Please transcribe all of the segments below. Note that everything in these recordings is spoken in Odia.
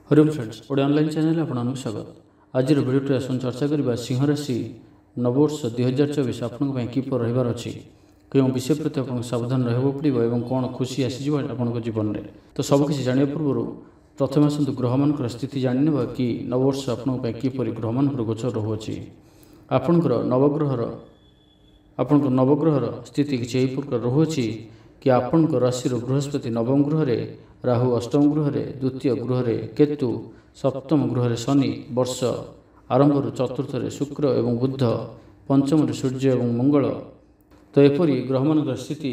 हरिओम फ्रेंड्स ओडे ऑनलाइन चैनल आपको स्वागत। आज भिडियो आसन चर्चा करवा सिंह राशि नववर्ष 2024 आपण किपर रही अच्छी क्यों विषय प्रति आप सावधान रहा पड़ो और कौन खुशी आसीज आप जीवन में। तो सबकि जाना पूर्व प्रथम आसतु ग्रह मान स्थिति जाणीने कि नववर्ष आपंपर ग्रह मान गोचर रहुच्छी आपणकर नवग्रहर स्थिति किसी यही प्रकार रहुच्छी कि आपण राशि बृहस्पति नवम गृह राहु अष्टम गृह द्वितीय गृह केतु सप्तम गृह शनि वर्ष आरंभ चतुर्थ शुक्र और बुध पंचम सूर्य और मंगल। तो एपरी ग्रह मान स्थिति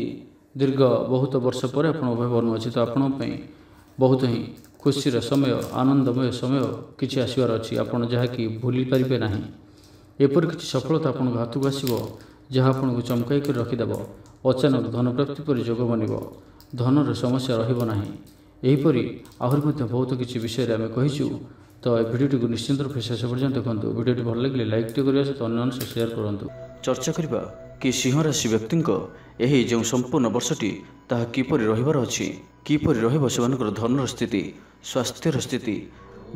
दीर्घ बहुत वर्ष पर अच्छी तो आपण बहुत ही खुशी समय आनंदमय समय किसी आसबार अच्छी आपड़ जहाँकि भूली पारे ना एपरी किसी सफलता आप हाथ को आसो जहाँ आपको चमकाई कर रखिदेव अचानक धन प्राप्ति पर जोग बन धनर समस्या रहा यहीपरि आहरी बहुत किसी विषय आम कहीचु। तो भिडियो को निश्चित रूप से शेष पर्यटन देखो भिडियो भल लगे लाइक करने सहित अन्य शेयर करूँ। चर्चा करवा कि सिंह राशि व्यक्ति जो संपूर्ण वर्षटी ताहा किपरि रहिबार अछि किपरि रहिबो सेमानकर धनर स्थिति स्वास्थ्यर स्थिति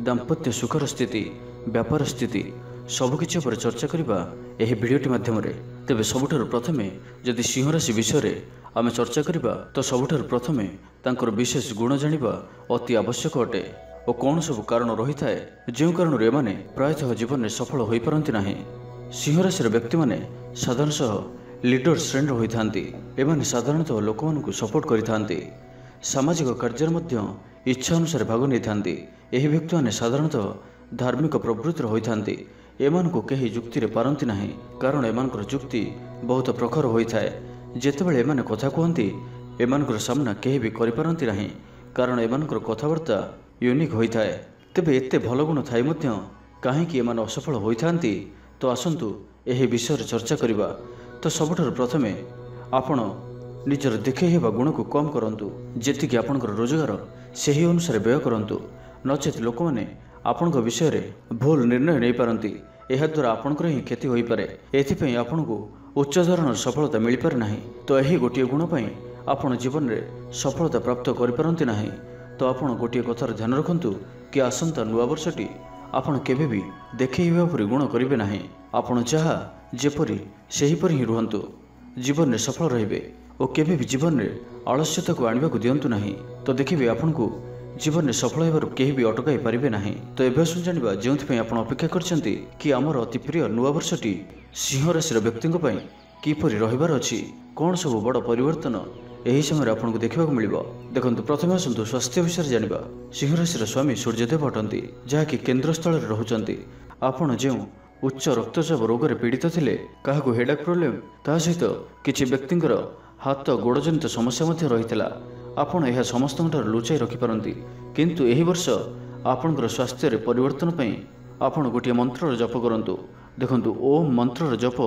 दाम्पत्य सुखर स्थिति व्यापार स्थिति सबकिछि पर चर्चा करवा यह भिडियोटी माध्यम तेबे सबुठार प्रथमे जदि सिंह राशि विषय आम चर्चा करवा तो सबुठार प्रथमे तांकर विशेष गुण जानिबा अति आवश्यक अटे और कौन सब कारण रही थाए जो कारण एमाने प्रायतः जीवन में सफल हो पारंती नाही। सिंह राशि व्यक्ति माने साधारणतः लीडर श्रेणी होता एमाने साधारणतः लोक मानकु सपोर्ट करिथांती सामाजिक कार्य मध्य इच्छा अनुसार भाग नहीं थांती। एही व्यक्ति माने साधारणतः धार्मिक प्रवृत्तिर होइथांती एमानकु केही जुक्ति रे पारंती नाही कारण एमानकर जुक्ति बहुत प्रखर होइथाए जेतेबेले एमाने कथा कहती एमानकर सामना केही भी करि पारंती नाही कारण एमानकर कथाबार्ता यूनिक होइथाए। तेबे एते भल गुण थाई मध्य काहेकि एमाने असफल होइथांती तो आसंतु एही विषय चर्चा करवा। तो सबुठार प्रथमे आपण निजर देखे हेबा गुण को कम करंतु जेतिकि आपनकर रोजगार सेही अनुसार व्यय करंतु नचेत लोक माने आपनक विषय रे भूल निर्णय नहीं पारंती एहा द्वारा आपनकर ही क्षति होई पारे एथिपई आपनकु उच्च धरणर सफलता मिल पारे नाही। तो यही गोटे गुण पई आपण जीवन रे सफलता प्राप्त करि पारंती नाही। तो आपण गोटे कथार ध्यान रखंतु कि आसंता नुआ वर्षटी आपण केबे भी देखैबा परि गुण करिवे नाही आपण जहा जेपरि सेही परि ही रुहंतु जीवन में सफल रहिबे और केबे भी जीवन में आलस्यता को आनिबा को दियंतु नाही। तो देखिबे आपनकु जीवन में सफल होबार केही भी अटकाई पारिबे नाही। तो एबे सुन जानिबा जेउथि आपण अपेक्षा करछंती कि आमर अति प्रिय नुआ वर्षटी सिंह राशि व्यक्ति किपरि रहिबार अछि कौन सब बड़ परिवर्तन यही समय आपको देखा मिल। देखो प्रथम आसतु स्वास्थ्य विषय जाना सिंह राशि स्वामी सूर्यदेव अटंती जहाँकि केन्द्र स्थल रहउचंती आपण जो उच्च रक्तचाप रोग पीड़ित थिले काहाकु हेडाक प्रोब्लेम ता सहित किछि व्यक्तिंकर हाथ गोड़ जनित समस्या रही आपण यह समस्त लुचाई रखिपारती किंतु एही वर्ष आपणकर स्वास्थ्य परिवर्तन पई आपण गोटे मंत्र जप करंतु। देखंतु ओम मंत्र जप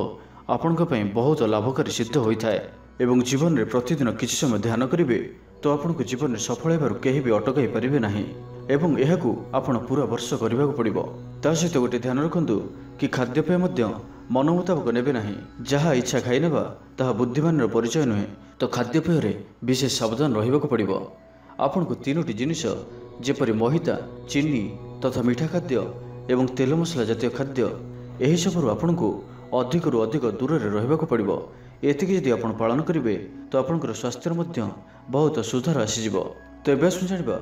आपणक पई बहुत लाभकारी सिद्ध होता है एवं जीवन में प्रतिदिन किसी समय ध्यान करेंगे तो आपको जीवन में सफल होबार केही भी अटकाई पारिबे नाही एवं एहाकु आपण पूरा वर्ष करने को पड़िबो। ता सहित गोटे ध्यान रखंतु कि खाद्यपेय मध्य मन मुताबक नेबे नाही जहाँ इच्छा खाई नेबा ताहा बुद्धिमान परिचय नुहे। तो खाद्यपेय रे विशेष सावधान रहिबाकु पड़िबो। आपनको तीनोटी जिनिस जेपरि महिता चीनी तथा मीठा खाद्य एवं तेल मसला जातीय खाद्य एही सबरु आपनको अधिकरु अधिक दूर रे रहिबाकु पड़िबो। एतिकी यदि आपण पालन करेंगे तो आपणकर स्वास्थ्य मध्य बहुत सुधार आसीजिवो। तो एबे सुन जानिबा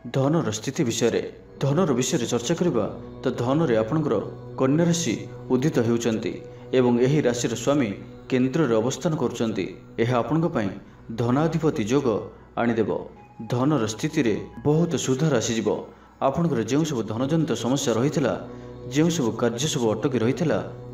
धनर स्थिति विषय रे धनर विषय चर्चा करवा। तो धन रे आपणकर कन्या राशि उदित हेउचंती एवं एही राशिर स्वामी केन्द्र रे अवस्थान करुचंती एहा आपणक पई धनाधिपति योग आनिदेव धनर स्थिति रे बहुत सुधार आसीजिवो। आपणकर जेउ सब धनजनित समस्या रहितला जो सब कार्य सब अटकी रही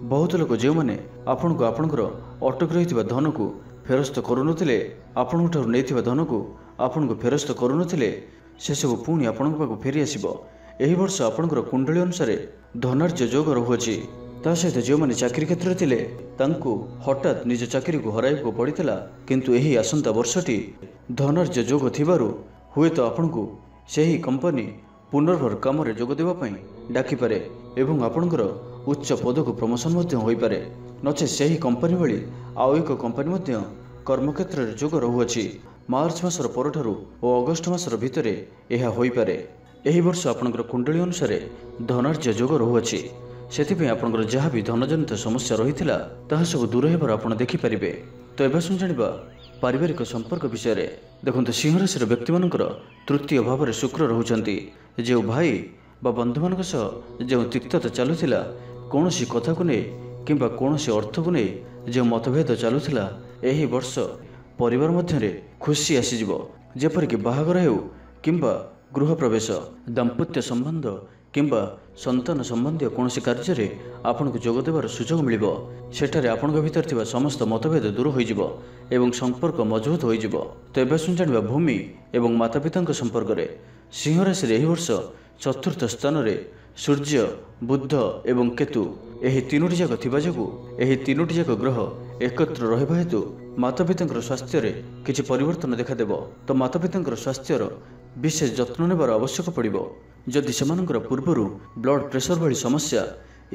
बहुत लोग जो मैंने आपको आपणकर अटकी रही धन को फेरस्त करुनथिले आपणठु नहीं धन को आपन को फेरस्त करुनथिले से सब पुणी आपण पाखु फेरी आसिबो। एही वर्ष आपणकर कुंडली अनुसार धनार्य योग रहुअछि ता सहित जो मैंने चाकरी क्षेत्र थिले तांकु हठात निज चाकरी को हराइबो पड़ितला किंतु एही आसंता वर्षटी धनार्य योग थिबारु हुए तो आपणकु सेही कंपनी पुनर्भर काम रे जोग देवा पई डाकी पारे एवं आपणकर उच्च पद को प्रमोशन मध्य होई पारे नचे सेही कंपनी भली आउ एक कंपनी मध्य कर्मक्षेत्र रे जोग रहुअछि। मार्च मासर परठारु और अगस्ट मासर भितरे यह होई पारे। ଏହି ବର୍ଷ ଆପଣଙ୍କର କୁଣ୍ଡଳୀ ଅନୁସାରେ ଧନାର୍ଯ୍ୟ ଯୋଗ ରହୁଅଛି। ସେଥିପାଇଁ ଆପଣଙ୍କର ଯାହା ବି ଧନଜନିତ ସମସ୍ୟା ରହିଥିଲା ତାହା ସବୁ ଦୂର ହେବାର ଆପଣ ଦେଖିପାରିବେ। ତ ଏବେ ଆସନ୍ତୁ ଜାଣିବା ପାରିବାରିକ ସମ୍ପର୍କ ବିଷୟରେ। ଦେଖନ୍ତୁ, ସିଂହ ରାଶିର ବ୍ୟକ୍ତିମାନଙ୍କର ତୃତୀୟ ଭାବରେ ଶୁକ୍ର ରହୁଛନ୍ତି। ଯେଉଁ ଭାଇ ବା ବନ୍ଧୁମାନଙ୍କ ସହ ଯେଉଁ ତିକ୍ତତା ଚାଲୁଥିଲା, କୌଣସି କଥାକୁ ନେଇ କିମ୍ବା କୌଣସି ଅର୍ଥକୁ ନେଇ ଯେଉଁ ମତଭେଦ ଚାଲୁଥିଲା, ଏହି ବର୍ଷ ପରିବାର ମଧ୍ୟରେ ଖୁସି ଆସିଯିବ। ଯେପରିକି ବାହାଘର ହେଉ କିମ୍ବା ଗୃହପ୍ରବେଶ, ଦାମ୍ପତ୍ୟ ସମ୍ବନ୍ଧ କିମ୍ବା ସନ୍ତାନ ସମ୍ବନ୍ଧୀୟ କୌଣସି କାର୍ଯ୍ୟରେ ଆପଣଙ୍କୁ ଯୋଗ ଦେବାର ସୁଯୋଗ ମିଳିବ। ସେଠାରେ ଆପଣଙ୍କ ଭିତରେ ଥିବା ସମସ୍ତ ମତଭେଦ ଦୂର ହୋଇଯିବ ଏବଂ ସମ୍ପର୍କ ମଜବୁତ ହୋଇଯିବ। ତ ଏବେ ଆସନ୍ତୁ ଜାଣିବା ଭୂମି ଏବଂ ମାତାପିତାଙ୍କ ସମ୍ପର୍କରେ। ସିଂହ ରାଶିରେ ଏହି ବର୍ଷ ଚତୁର୍ଥ ସ୍ଥାନରେ ସୂର୍ଯ୍ୟ, ବୁଧ ଏବଂ କେତୁ ଏହି ତିନୋଟି ଯାକ ଥିବା ଯୋଗୁଁ ଏହି ତିନୋଟି ଯାକ ଗ୍ରହ ଏକତ୍ର ରହିବା ହେତୁ ମାତାପିତାଙ୍କର ସ୍ୱାସ୍ଥ୍ୟରେ କିଛି ପରିବର୍ତ୍ତନ ଦେଖାଦେବ। ତ ମାତାପିତାଙ୍କର ସ୍ୱାସ୍ଥ୍ୟର ବିଶେଷ ଯତ୍ନ ନେବାର ଆବଶ୍ୟକ ପଡ଼ିବ। ଯଦି ସେମାନଙ୍କର ପୂର୍ବରୁ ବ୍ଲଡ଼ ପ୍ରେସର ଭଳି ସମସ୍ୟା,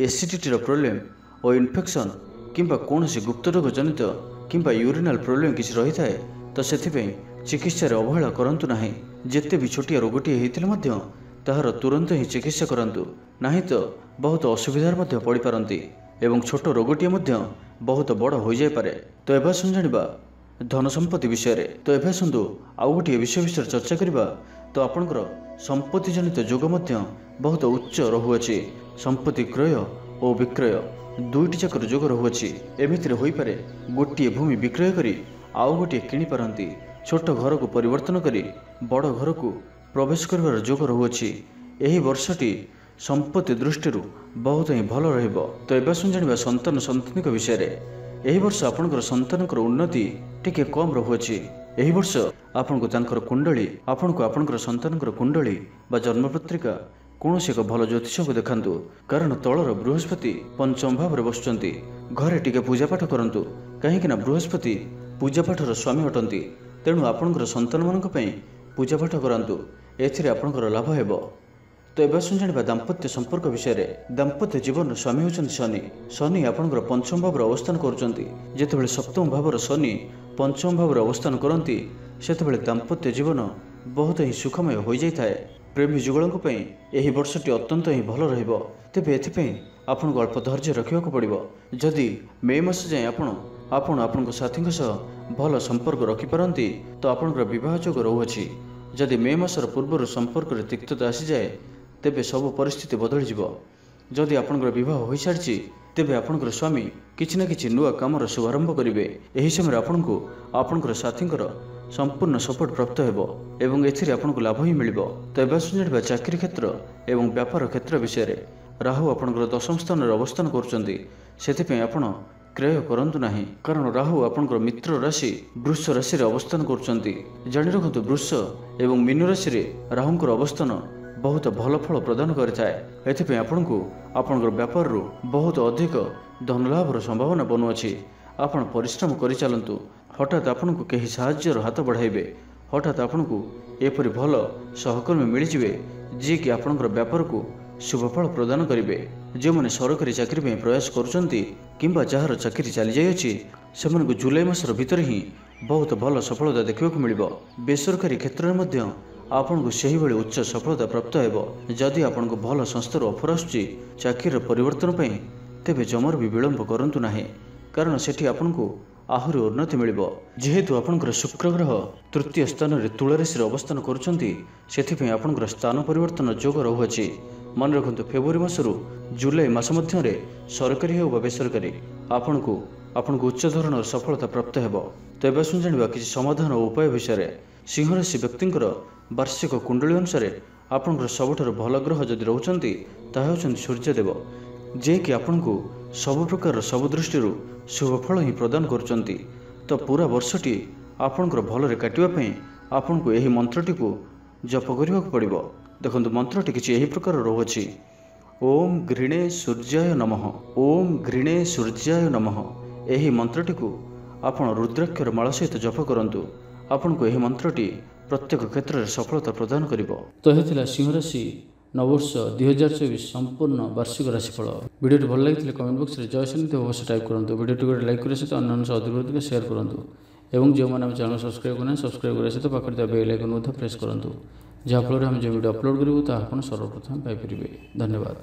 ଏସିଡିଟିର ପ୍ରୋବ୍ଲେମ୍ ଓ ଇନଫେକ୍ସନ୍ କିମ୍ବା କୌଣସି ଗୁପ୍ତ ରୋଗ ଜନିତ କିମ୍ବା ୟୁରିନାଲ୍ ପ୍ରୋବ୍ଲେମ୍ କିଛି ରହିଥାଏ, ତ ସେଥିପାଇଁ ଚିକିତ୍ସାରେ ଅବହେଳା କରନ୍ତୁ ନାହିଁ। ଯେତେ ବି ଛୋଟିଆ ରୋଗଟିଏ ହେଇଥିଲେ ମଧ୍ୟ ତାହାର ତୁରନ୍ତ ହିଁ ଚିକିତ୍ସା କରନ୍ତୁ, ନାହିଁ ତ ବହୁତ ଅସୁବିଧାରେ ମଧ୍ୟ ପଡ଼ିପାରନ୍ତି ଏବଂ ଛୋଟ ରୋଗଟିଏ ମଧ୍ୟ ବହୁତ ବଡ଼ ହୋଇଯାଇପାରେ। ତ ଏବେ ଆସନ୍ତୁ ଜାଣିବା ଧନ ସମ୍ପତ୍ତି ବିଷୟରେ। ତ ଏବେ ଆସନ୍ତୁ ଆଉ ଗୋଟିଏ ବିଷୟ ବିଷୟରେ ଚର୍ଚ୍ଚା କରିବା। ତ ଆପଣଙ୍କର ସମ୍ପତ୍ତି ଜନିତ ଯୋଗ ମଧ୍ୟ ବହୁତ ଉଚ୍ଚ ରହୁଅଛି। ସମ୍ପତ୍ତି କ୍ରୟ ଓ ବିକ୍ରୟ ଦୁଇଟି ଯାକର ଯୋଗ ରହୁଅଛି। ଏମିତିରେ ହୋଇପାରେ ଗୋଟିଏ ଭୂମି ବିକ୍ରୟ କରି ଆଉ ଗୋଟିଏ କିଣିପାରନ୍ତି। ଛୋଟ ଘରକୁ ପରିବର୍ତ୍ତନ କରି ବଡ଼ ଘରକୁ ପ୍ରବେଶ କରିବାର ଯୋଗ ରହୁଅଛି। ଏହି ବର୍ଷଟି ସମ୍ପତ୍ତି ଦୃଷ୍ଟିରୁ ବହୁତ ହିଁ ଭଲ ରହିବ। ତ ଏବେ ଆସନ୍ତୁ ଜାଣିବା ସନ୍ତାନ ସନ୍ତତିଙ୍କ ବିଷୟରେ। ଏହି ବର୍ଷ ଆପଣଙ୍କର ସନ୍ତାନଙ୍କର ଉନ୍ନତି ଟିକେ କମ୍ ରହୁଅଛି। ଏହି ବର୍ଷ ଆପଣଙ୍କୁ ତାଙ୍କର କୁଣ୍ଡଳୀ ଆପଣଙ୍କର ସନ୍ତାନଙ୍କର କୁଣ୍ଡଳୀ ବା ଜନ୍ମପତ୍ରିକା କୌଣସି ଏକ ଭଲ ଜ୍ୟୋତିଷଙ୍କୁ ଦେଖାନ୍ତୁ, କାରଣ ତଳର ବୃହସ୍ପତି ପଞ୍ଚମ ଭାବରେ ବସୁଛନ୍ତି। ଘରେ ଟିକେ ପୂଜାପାଠ କରନ୍ତୁ, କାହିଁକିନା ବୃହସ୍ପତି ପୂଜାପାଠର ସ୍ୱାମୀ ଅଟନ୍ତି। ତେଣୁ ଆପଣଙ୍କର ସନ୍ତାନମାନଙ୍କ ପାଇଁ ପୂଜାପାଠ କରାନ୍ତୁ, ଏଥିରେ ଆପଣଙ୍କର ଲାଭ ହେବ। ତ ଏବେ ଆସନ୍ତୁ ଜାଣିବା ଦାମ୍ପତ୍ୟ ସମ୍ପର୍କ ବିଷୟରେ। ଦାମ୍ପତ୍ୟ ଜୀବନର ସ୍ୱାମୀ ହେଉଛନ୍ତି ଶନି। ଶନି ଆପଣଙ୍କର ପଞ୍ଚମ ଭାବରେ ଅବସ୍ଥାନ କରୁଛନ୍ତି। ଯେତେବେଳେ ସପ୍ତମ ଭାବର ଶନି ପଞ୍ଚମ ଭାବରେ ଅବସ୍ଥାନ କରନ୍ତି, ସେତେବେଳେ ଦାମ୍ପତ୍ୟ ଜୀବନ ବହୁତ ହିଁ ସୁଖମୟ ହୋଇଯାଇଥାଏ। ପ୍ରେମୀ ଯୁଗଳଙ୍କ ପାଇଁ ଏହି ବର୍ଷଟି ଅତ୍ୟନ୍ତ ହିଁ ଭଲ ରହିବ। ତେବେ ଏଥିପାଇଁ ଆପଣଙ୍କୁ ଅଳ୍ପ ଧୈର୍ଯ୍ୟ ରଖିବାକୁ ପଡ଼ିବ। ଯଦି ମେ ମାସ ଯାଏଁ ଆପଣଙ୍କ ସାଥୀଙ୍କ ସହ ଭଲ ସମ୍ପର୍କ ରଖିପାରନ୍ତି, ତ ଆପଣଙ୍କର ବିବାହ ଯୋଗ ରହୁଅଛି। ଯଦି ମେ ମାସର ପୂର୍ବରୁ ସମ୍ପର୍କରେ ତିକ୍ତତା ଆସିଯାଏ, ତେବେ ସବୁ ପରିସ୍ଥିତି ବଦଳିଯିବ। ଯଦି ଆପଣଙ୍କର ବିବାହ ହୋଇସାରିଛି, ତେବେ ଆପଣଙ୍କର ସ୍ୱାମୀ କିଛି ନା କିଛି ନୂଆ କାମର ଶୁଭାରମ୍ଭ କରିବେ। ଏହି ସମୟରେ ଆପଣଙ୍କୁ ଆପଣଙ୍କର ସାଥୀଙ୍କର ସମ୍ପୂର୍ଣ୍ଣ ସପୋର୍ଟ ପ୍ରାପ୍ତ ହେବ ଏବଂ ଏଥିରେ ଆପଣଙ୍କୁ ଲାଭ ହିଁ ମିଳିବ। ତ ଏବେ ଆସନ୍ତୁ ଜାଣିବା ଚାକିରି କ୍ଷେତ୍ର ଏବଂ ବ୍ୟାପାର କ୍ଷେତ୍ର ବିଷୟରେ। ରାହୁ ଆପଣଙ୍କର ଦଶମ ସ୍ଥାନରେ ଅବସ୍ଥାନ କରୁଛନ୍ତି। ସେଥିପାଇଁ ଆପଣ କ୍ରୟ କରନ୍ତୁ ନାହିଁ, କାରଣ ରାହୁ ଆପଣଙ୍କର ମିତ୍ର ରାଶି ବୃଷ ରାଶିରେ ଅବସ୍ଥାନ କରୁଛନ୍ତି। ଜାଣି ରଖନ୍ତୁ, ବୃଷ ଏବଂ ମୀନ ରାଶିରେ ରାହୁଙ୍କର ଅବସ୍ଥାନ ବହୁତ ଭଲ ଫଳ ପ୍ରଦାନ କରିଥାଏ। ଏଥିପାଇଁ ଆପଣଙ୍କୁ ଆପଣଙ୍କର ବ୍ୟାପାରରୁ ବହୁତ ଅଧିକ ଧନ ଲାଭର ସମ୍ଭାବନା ବନୁଅଛି। ଆପଣ ପରିଶ୍ରମ କରିଚାଲନ୍ତୁ। ହଠାତ୍ ଆପଣଙ୍କୁ କେହି ସାହାଯ୍ୟର ହାତ ବଢ଼ାଇବେ। ହଠାତ୍ ଆପଣଙ୍କୁ ଏପରି ଭଲ ସହକର୍ମୀ ମିଳିଯିବେ, ଯିଏକି ଆପଣଙ୍କର ବ୍ୟାପାରକୁ ଶୁଭଫଳ ପ୍ରଦାନ କରିବେ। ଯେଉଁମାନେ ସରକାରୀ ଚାକିରି ପାଇଁ ପ୍ରୟାସ କରୁଛନ୍ତି କିମ୍ବା ଯାହାର ଚାକିରି ଚାଲିଯାଇଅଛି, ସେମାନଙ୍କୁ ଜୁଲାଇ ମାସର ଭିତରେ ହିଁ ବହୁତ ଭଲ ସଫଳତା ଦେଖିବାକୁ ମିଳିବ। ବେସରକାରୀ କ୍ଷେତ୍ରରେ ମଧ୍ୟ ଆପଣଙ୍କୁ ସେହିଭଳି ଉଚ୍ଚ ସଫଳତା ପ୍ରାପ୍ତ ହେବ। ଯଦି ଆପଣଙ୍କୁ ଭଲ ସଂସ୍ଥାରୁ ଅଫର ଆସୁଛି ଚାକିରିର ପରିବର୍ତ୍ତନ ପାଇଁ, ତେବେ ଜମାରୁ ବି ବିଳମ୍ବ କରନ୍ତୁ ନାହିଁ, କାରଣ ସେଠି ଆପଣଙ୍କୁ ଆହୁରି ଉନ୍ନତି ମିଳିବ। ଯେହେତୁ ଆପଣଙ୍କର ଶୁକ୍ର ଗ୍ରହ ତୃତୀୟ ସ୍ଥାନରେ ତୁଳା ରାଶିରେ ଅବସ୍ଥାନ କରୁଛନ୍ତି, ସେଥିପାଇଁ ଆପଣଙ୍କର ସ୍ଥାନ ପରିବର୍ତ୍ତନ ଯୋଗ ରହୁଅଛି। ମନେ ରଖନ୍ତୁ, ଫେବୃଆରୀ ମାସରୁ ଜୁଲାଇ ମାସ ମଧ୍ୟରେ ସରକାରୀ ହେଉ ବା ବେସରକାରୀ ଆପଣଙ୍କୁ ଉଚ୍ଚ ଧରଣର ସଫଳତା ପ୍ରାପ୍ତ ହେବ। ତ ଏବେ ଆସନ୍ତୁ ଜାଣିବା କିଛି ସମାଧାନ ଓ ଉପାୟ ବିଷୟରେ। ସିଂହ ରାଶି ବ୍ୟକ୍ତିଙ୍କର ବାର୍ଷିକ କୁଣ୍ଡଳୀ ଅନୁସାରେ ଆପଣଙ୍କର ସବୁଠାରୁ ଭଲ ଗ୍ରହ ଯଦି ରହୁଛନ୍ତି, ତାହା ହେଉଛନ୍ତି ସୂର୍ଯ୍ୟଦେବ, ଯିଏକି ଆପଣଙ୍କୁ ସବୁ ପ୍ରକାରର ସବୁ ଦୃଷ୍ଟିରୁ ଶୁଭଫଳ ହିଁ ପ୍ରଦାନ କରୁଛନ୍ତି। ତ ପୁରା ବର୍ଷଟି ଆପଣଙ୍କର ଭଲରେ କାଟିବା ପାଇଁ ଆପଣଙ୍କୁ ଏହି ମନ୍ତ୍ରଟିକୁ ଜପ କରିବାକୁ ପଡ଼ିବ। ଦେଖନ୍ତୁ, ମନ୍ତ୍ରଟି କିଛି ଏହି ପ୍ରକାର ରହୁଅଛି। ଓମ୍ ଘୃଣେ ସୂର୍ଯ୍ୟାୟ ନମଃ, ଓମ୍ ଘୃଣେ ସୂର୍ଯ୍ୟାୟ ନମଃ। ଏହି ମନ୍ତ୍ରଟିକୁ ଆପଣ ରୁଦ୍ରାକ୍ଷର ମାଳ ସହିତ ଜପ କରନ୍ତୁ। ଆପଣଙ୍କୁ ଏହି ମନ୍ତ୍ରଟି ପ୍ରତ୍ୟେକ କ୍ଷେତ୍ରରେ ସଫଳତା ପ୍ରଦାନ କରିବ। ତ ହେଉଥିଲା ସିଂହ ରାଶି ନବବର୍ଷ 2024 ସମ୍ପୂର୍ଣ୍ଣ ବାର୍ଷିକ ରାଶିଫଳ। ଭିଡ଼ିଓଟି ଭଲ ଲାଗିଥିଲେ କମେଣ୍ଟ ବକ୍ସରେ ଜୟ ଶନି ଅବଶ୍ୟ ଟାଇପ୍ କରନ୍ତୁ। ଭିଡ଼ିଓଟି ଗୋଟେ ଲାଇକ୍ କରିବା ସହିତ ଅନ୍ୟାନ୍ୟ ସହ ଅଧିକ ସେୟାର କରନ୍ତୁ ଏବଂ ଯେଉଁମାନେ ଆମ ଚ୍ୟାନେଲ୍ ସବସ୍କ୍ରାଇବ୍ କରୁନାହାନ୍ତି, ସବସ୍କ୍ରାଇବ୍ କରିବା ସହିତ ପାଖରେ ଥିବା ବେଲ୍ ଆଇକନ୍ ମଧ୍ୟ ପ୍ରେସ୍ କରନ୍ତୁ, ଯାହାଫଳରେ ଆମେ ଯେଉଁ ଭିଡ଼ିଓ ଅପଲୋଡ଼ କରିବୁ ତାହା ଆପଣ ସର୍ବପ୍ରଥମେ ପାଇପାରିବେ। ଧନ୍ୟବାଦ।